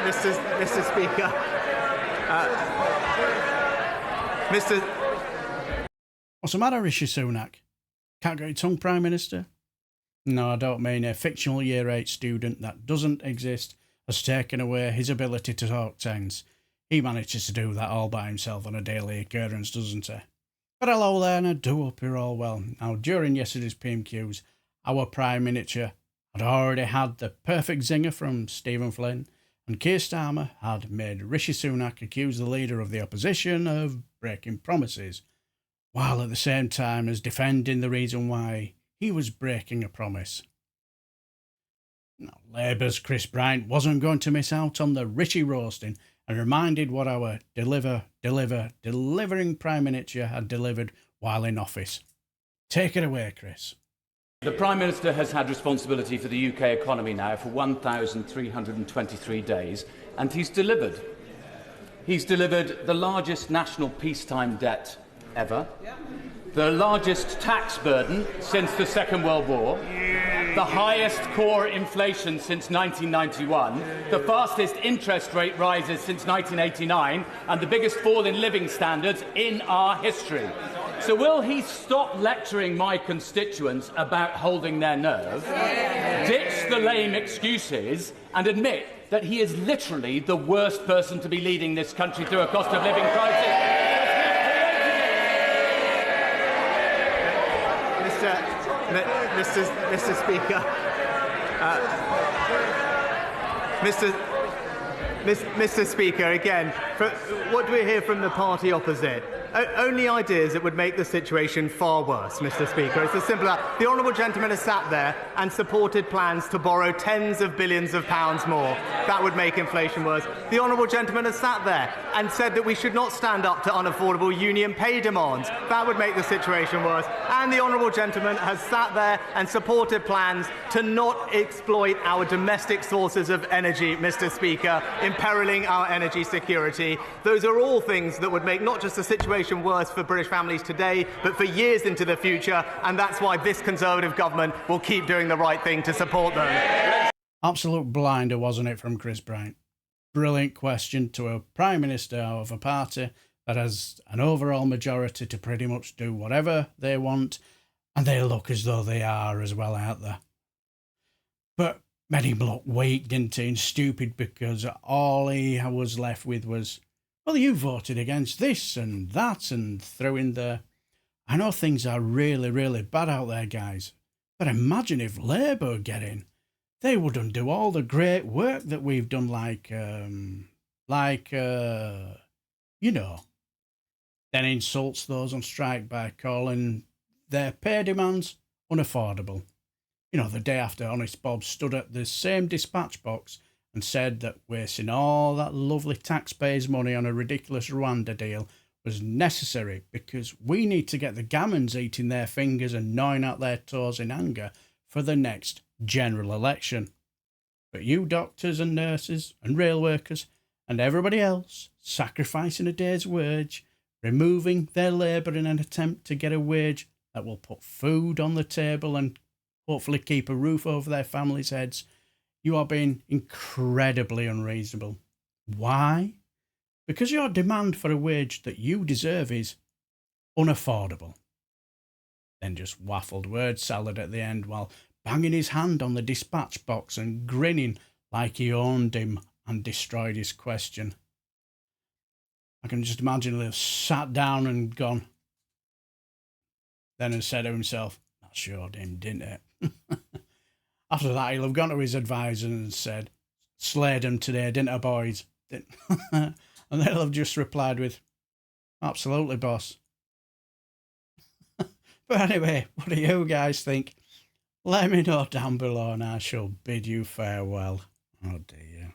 Mr. Speaker. What's the matter, Rishi Sunak? Can't get your tongue, Prime Minister? No, I don't mean a fictional Year 8 student that doesn't exist has taken away his ability to talk sense. He manages to do that all by himself on a daily occurrence, doesn't he? But hello there, and I do hope you're all well. Now, during yesterday's PMQs, our Prime Minister had already had the perfect zinger from Flynn, and Keir Starmer had made Rishi Sunak accuse the leader of the opposition of breaking promises, while at the same time as defending the reason why he was breaking a promise. Now, Labour's Chris Bryant wasn't going to miss out on the Rishi roasting and reminded what our delivering Prime Minister had delivered while in office. Take it away, Chris. The Prime Minister has had responsibility for the UK economy now for 1,323 days, and he's delivered. He's delivered the largest national peacetime debt ever, the largest tax burden since the Second World War, the highest core inflation since 1991, the fastest interest rate rises since 1989, and the biggest fall in living standards in our history. So will he stop lecturing my constituents about holding their nerve, ditch the lame excuses, and admit that he is literally the worst person to be leading this country through a cost of living crisis? Mr. Speaker, Mr. Speaker, again, what do we hear from the party opposite? Only ideas that would make the situation far worse, Mr. Speaker. It's as simple as that. The honourable gentleman has sat there and supported plans to borrow tens of billions of pounds more. That would make inflation worse. The honourable gentleman has sat there and said that we should not stand up to unaffordable union pay demands. That would make the situation worse. And the honourable gentleman has sat there and supported plans to not exploit our domestic sources of energy, Mr. Speaker, imperiling our energy security. Those are all things that would make not just the situation worse for British families today, but for years into the future, and that's why this Conservative government will keep doing the right thing to support them. Absolute blinder, wasn't it, from Chris Bryant? Brilliant question to a Prime Minister of a party that has an overall majority to pretty much do whatever they want, and they look as though they are as well, aren't they? But made him look weak, didn't he, and stupid, because all he was left with was, well, you voted against this and that, and threw in the... I know things are really, really bad out there, guys, but imagine if Labour get in. They would undo all the great work that we've done, you know. Then insults those on strike by calling their pay demands unaffordable. You know, the day after Honest Bob stood at the same dispatch box and said that wasting all that lovely taxpayers' money on a ridiculous Rwanda deal was necessary because we need to get the gammons eating their fingers and gnawing out their toes in anger for the next general election. But you doctors and nurses and rail workers and everybody else sacrificing a day's wage, removing their labour in an attempt to get a wage that will put food on the table and hopefully keep a roof over their families' heads, you are being incredibly unreasonable. Why? Because your demand for a wage that you deserve is unaffordable. Then just waffled word salad at the end while banging his hand on the dispatch box and grinning like he owned him and destroyed his question. I can just imagine he'll have sat down and gone, then and said to himself, that showed him, didn't it? After that, he'll have gone to his advisor and said, slayed him today, didn't I, boys? And they'll have just replied with, absolutely, boss. But anyway, what do you guys think? Let me know down below and I shall bid you farewell. Oh dear.